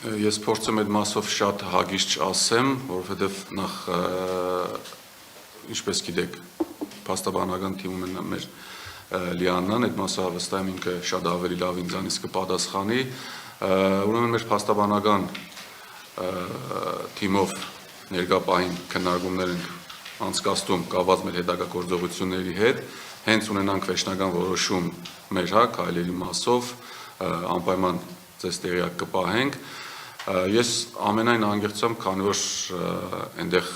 Ես փորձում եմ այդ մասով շատ հագիշտ ասեմ, որովհետև նախ ինչպես գիտեք, փաստաբանական թիմում են մեր Լիաննան, այդ մասը վստահ եմ ինքը շատ ավելի լավ ինձանից կպատասխանի, ուրեմն մեր փաստաբանական թիմով ներկա պահին քննարկումներ ենք անցկացնում կապված մեր հետագա գործողությունների հետ, հենց ունենանք վերջնական որոշում մեր քայլերի մասով, անպայման ձեզ տեղյակ կպահենք։ Ես ամենայն անգերցությամբ, քանի որ այնտեղ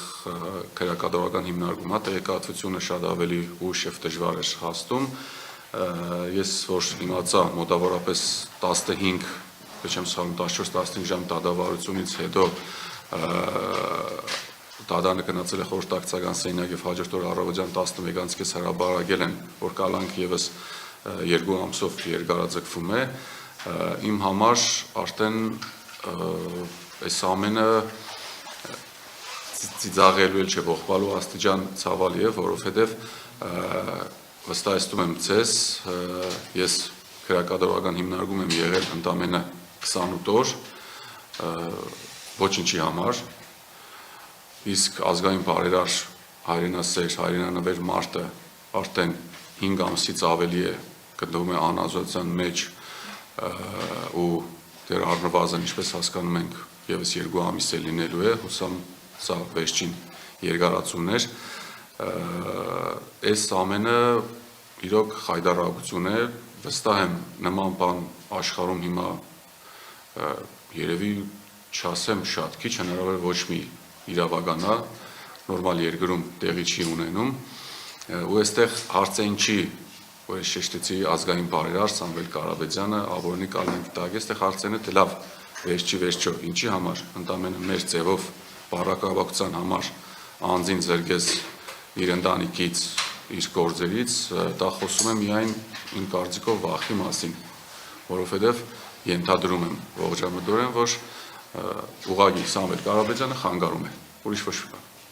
քրեակատարական հիմնարկում տեղեկատվությունը շատ ավելի ուշ եւ դժվար էր հասնում, ես որ իմացա մոտավորապես 15, չեմ սխալվում 14-15 ժամ դատավարությունից հետո դատարանը գնացել է խորհրդակցական սենյակ եւ հաջորդ օր առավոտյան 11-ից հրաբարակել են, որ կալանք եւս 2 ամսով երկարաձգվում է, իմ համար արդեն այս ամենը ծիծաղելու էլ չէ, ողբալու աստիճան ցավալի է, որովհետև վստահեցնում եմ ձեզ, ես քրեակատարական հիմնարկում եմ եղել ընդամենը 28 օր, ոչինչի համար, իսկ ազգային բարերար հայրենասեր, հայրենանվեր մարդը արդեն 5 ամսից ավելի է գտնվում է անազատության մեջ ու դեռ առնվազն, ինչպես հասկանում ենք, եւս 2 ամիս է լինելու է, հուսամ սա վերջին երկարացումն էր, այս ամենը իրոք խայդարակություն է, վստահ եմ նման բան աշխարհում հիմա երևի չասեմ շատ քիչ, հնարավոր ոչ մի իրավական է, նորմալ երկրում տեղի չի ունենում, ու այստեղ հարցը ինչի որ ես շեշտեցի ազգային բարերար Սամվել Կարապետյանը, Աբորոնի կալանքի տակ, այստեղ հարցենը թե լավ, վերջո, ինչի համար, ընդամենը մեր ձևով բառակապակցության համար անձին զրկես իր ընտանիքից, իր գործերից, դա խոսում եմ միայն իմ կարծիքով վախի մասին, որովհետև ենթադրում եմ ողջամտորեն, որ ուղղակի Սամվել Կարապետյանը խանգարում է, ուրիշ ոչ մի բան։